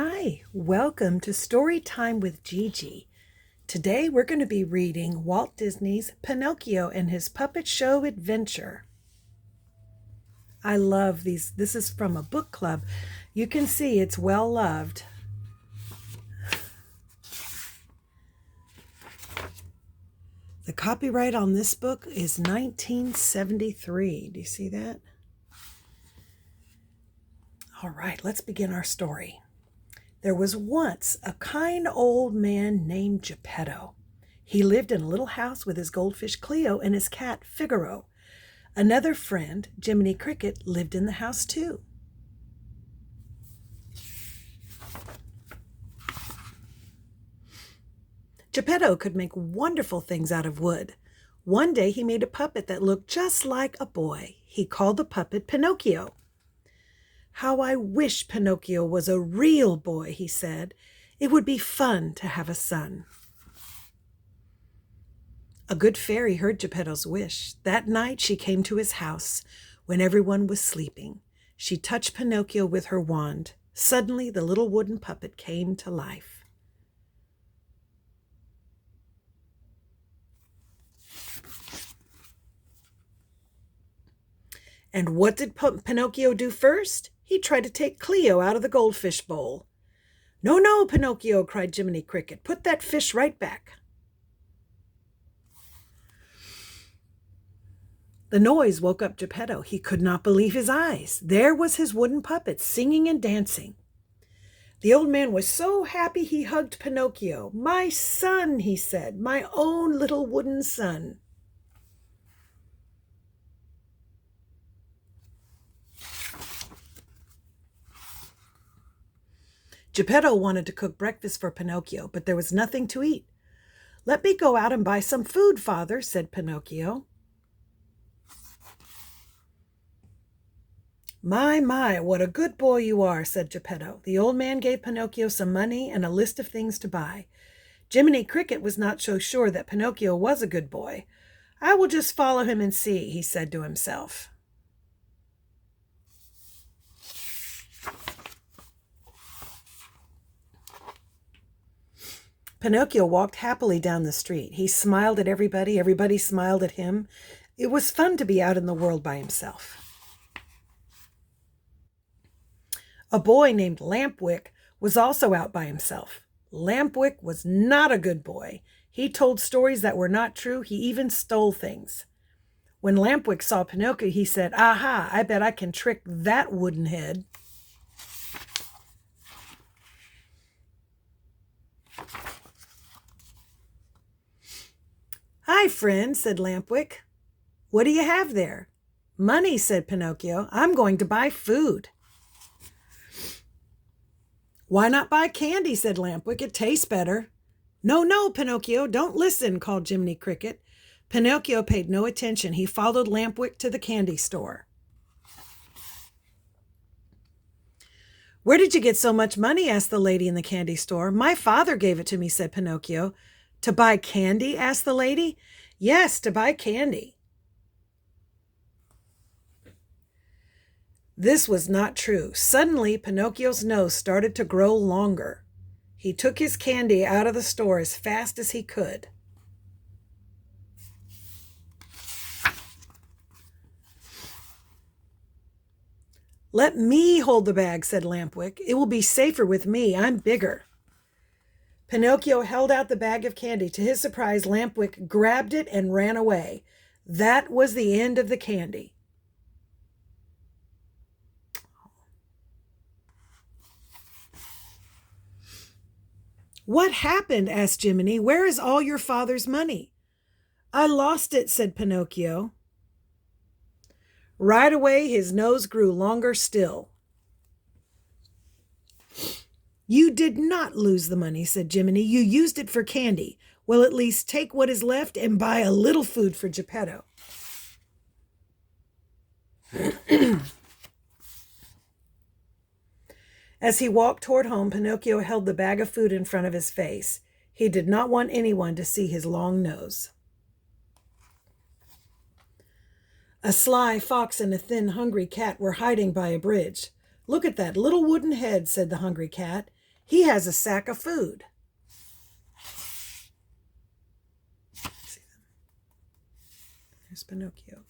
Hi, welcome to Story Time with Gigi. Today we're going to be reading Walt Disney's Pinocchio and His Puppet Show Adventure. I love these. This is from a book club. You can see it's well loved. The copyright on this book is 1973. Do you see that? All right, let's begin our story. There was once a kind old man named Geppetto. He lived in a little house with his goldfish Cleo and his cat Figaro. Another friend, Jiminy Cricket, lived in the house too. Geppetto could make wonderful things out of wood. One day he made a puppet that looked just like a boy. He called the puppet Pinocchio. "How I wish Pinocchio was a real boy," he said. "It would be fun to have a son." A good fairy heard Geppetto's wish. That night she came to his house when everyone was sleeping. She touched Pinocchio with her wand. Suddenly the little wooden puppet came to life. And what did Pinocchio do first? He tried to take Cleo out of the goldfish bowl. "No, no, Pinocchio," cried Jiminy Cricket. "Put that fish right back." The noise woke up Geppetto. He could not believe his eyes. There was his wooden puppet singing and dancing. The old man was so happy he hugged Pinocchio. "My son," he said, "my own little wooden son." Geppetto wanted to cook breakfast for Pinocchio, but there was nothing to eat. "Let me go out and buy some food, Father," said Pinocchio. My, what a good boy you are," said Geppetto. The old man gave Pinocchio some money and a list of things to buy. Jiminy Cricket was not so sure that Pinocchio was a good boy. "I will just follow him and see," he said to himself. Pinocchio walked happily down the street. He smiled at everybody. Everybody smiled at him. It was fun to be out in the world by himself. A boy named Lampwick was also out by himself. Lampwick was not a good boy. He told stories that were not true. He even stole things. When Lampwick saw Pinocchio, he said, "Aha, I bet I can trick that wooden head." "Hi, friend," said Lampwick. "What do you have there?" "Money," said Pinocchio. "I'm going to buy food." "Why not buy candy?" said Lampwick. "It tastes better." "No, no, Pinocchio, don't listen," called Jiminy Cricket. Pinocchio paid no attention. He followed Lampwick to the candy store. "Where did you get so much money?" asked the lady in the candy store. "My father gave it to me," said Pinocchio. "To buy candy?" asked the lady. "Yes, to buy candy." This was not true. Suddenly, Pinocchio's nose started to grow longer. He took his candy out of the store as fast as he could. "Let me hold the bag," said Lampwick. "It will be safer with me. I'm bigger." Pinocchio held out the bag of candy. To his surprise, Lampwick grabbed it and ran away. That was the end of the candy. "What happened?" asked Jiminy. "Where is all your father's money?" "I lost it," said Pinocchio. Right away, his nose grew longer still. "You did not lose the money," said Jiminy. "You used it for candy. Well, at least take what is left and buy a little food for Geppetto." As he walked toward home, Pinocchio held the bag of food in front of his face. He did not want anyone to see his long nose. A sly fox and a thin, hungry cat were hiding by a bridge. "Look at that little wooden head," said the hungry cat. He has a sack of food. See them. There's Pinocchio.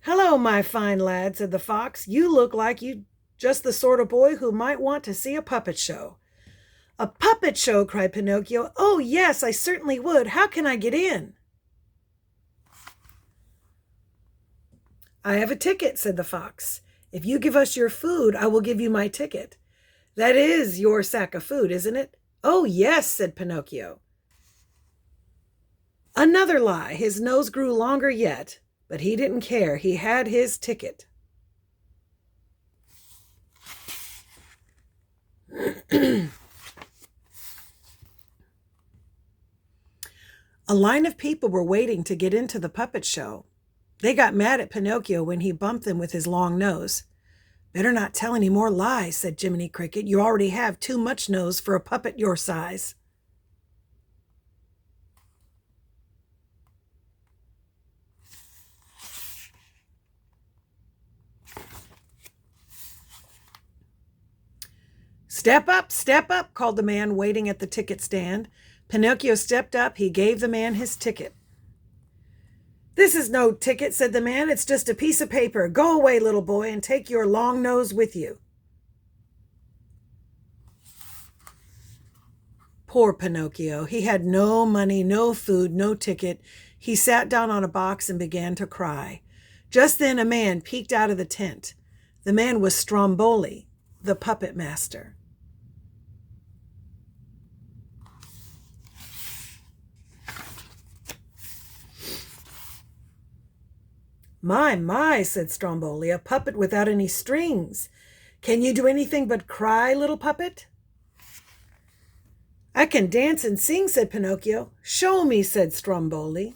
Hello, my fine lad, said the fox. You look like you just the sort of boy who might want to see a puppet show. A puppet show, cried Pinocchio. Oh, yes, I certainly would. How can I get in? I have a ticket, said the fox. If you give us your food, I will give you my ticket. That is your sack of food, isn't it? Oh, yes, said Pinocchio. Another lie. His nose grew longer yet, but he didn't care. He had his ticket. A line of people were waiting to get into the puppet show. They got mad at Pinocchio when he bumped them with his long nose. Better not tell any more lies, said Jiminy Cricket. You already have too much nose for a puppet your size. Step up, called the man waiting at the ticket stand. Pinocchio stepped up. He gave the man his ticket. This is no ticket, said the man. It's just a piece of paper. Go away, little boy, and take your long nose with you. Poor Pinocchio. He had no money, no food, no ticket. He sat down on a box and began to cry. Just then a man peeked out of the tent. The man was Stromboli, the puppet master. My, said Stromboli, a puppet without any strings. Can you do anything but cry, little puppet? I can dance and sing, said Pinocchio. Show me, said Stromboli.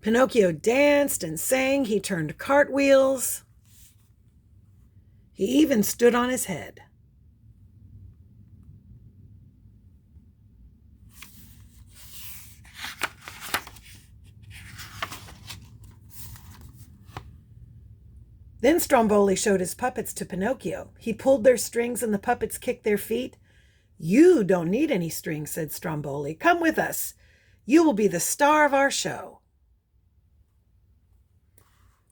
Pinocchio danced and sang. He turned cartwheels. He even stood on his head. Then Stromboli showed his puppets to Pinocchio. He pulled their strings and the puppets kicked their feet. You don't need any strings, said Stromboli. Come with us. You will be the star of our show.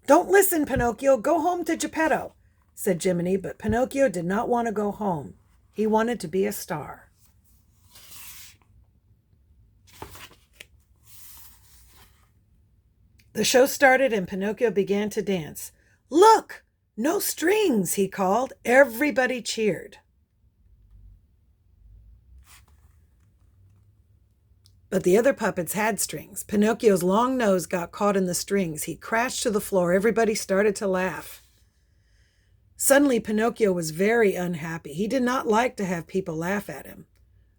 Don't listen, Pinocchio. Go home to Geppetto, said Jiminy, but Pinocchio did not want to go home. He wanted to be a star. The show started and Pinocchio began to dance. Look, no strings, he called. Everybody cheered. But the other puppets had strings. Pinocchio's long nose got caught in the strings. He crashed to the floor. Everybody started to laugh. Suddenly, Pinocchio was very unhappy. He did not like to have people laugh at him.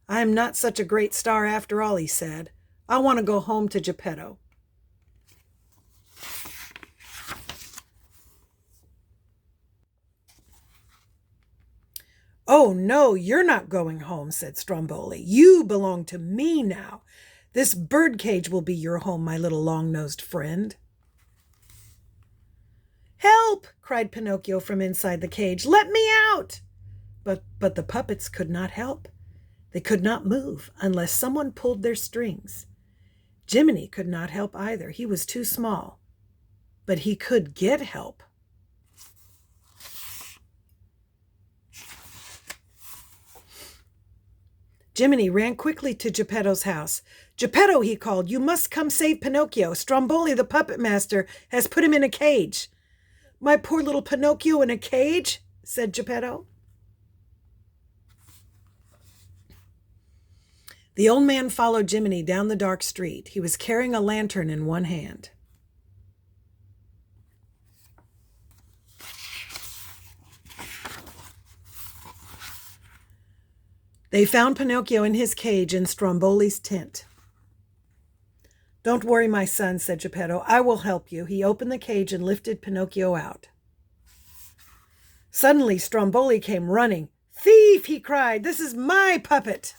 I am not such a great star after all, he said. I want to go home to Geppetto. Oh, no, you're not going home, said Stromboli. You belong to me now. This birdcage will be your home, my little long-nosed friend. Help! Cried Pinocchio from inside the cage. Let me out! But the puppets could not help. They could not move unless someone pulled their strings. Jiminy could not help either. He was too small. But he could get help. Jiminy ran quickly to Geppetto's house. Geppetto, he called, you must come save Pinocchio. Stromboli, the puppet master, has put him in a cage. My poor little Pinocchio in a cage, said Geppetto. The old man followed Jiminy down the dark street. He was carrying a lantern in one hand. They found Pinocchio in his cage in Stromboli's tent. Don't worry, my son, said Geppetto. I will help you. He opened the cage and lifted Pinocchio out. Suddenly, Stromboli came running. Thief, he cried. This is my puppet.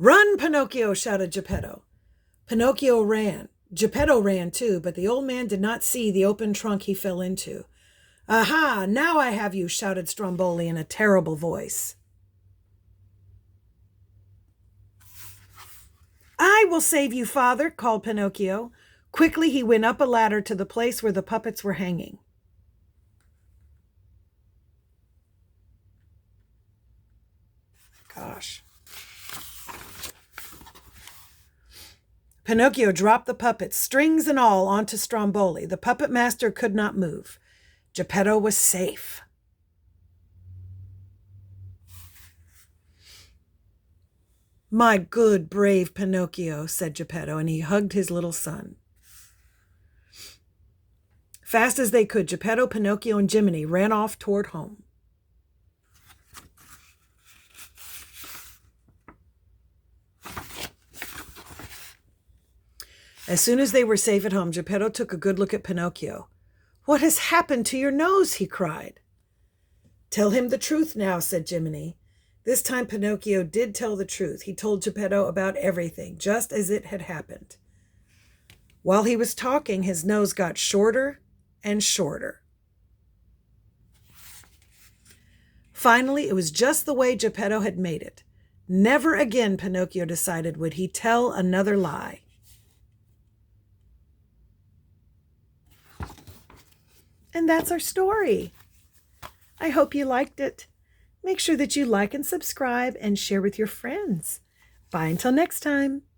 "Run, Pinocchio!" shouted Geppetto. Pinocchio ran. Geppetto ran too, but the old man did not see the open trunk he fell into. "Aha! Now I have you!" shouted Stromboli in a terrible voice. "I will save you, father," called Pinocchio. Quickly he went up a ladder to the place where the puppets were hanging. Gosh. Pinocchio dropped the puppets, strings and all, onto Stromboli. The puppet master could not move. Geppetto was safe. "My good, brave Pinocchio," said Geppetto, and he hugged his little son. Fast as they could, Geppetto, Pinocchio, and Jiminy ran off toward home. As soon as they were safe at home, Geppetto took a good look at Pinocchio. "What has happened to your nose?" he cried. "Tell him the truth now," said Jiminy. This time Pinocchio did tell the truth. He told Geppetto about everything, just as it had happened. While he was talking, his nose got shorter and shorter. Finally, it was just the way Geppetto had made it. Never again, Pinocchio decided, would he tell another lie. And that's our story. I hope you liked it. Make sure that you like and subscribe and share with your friends. Bye until next time.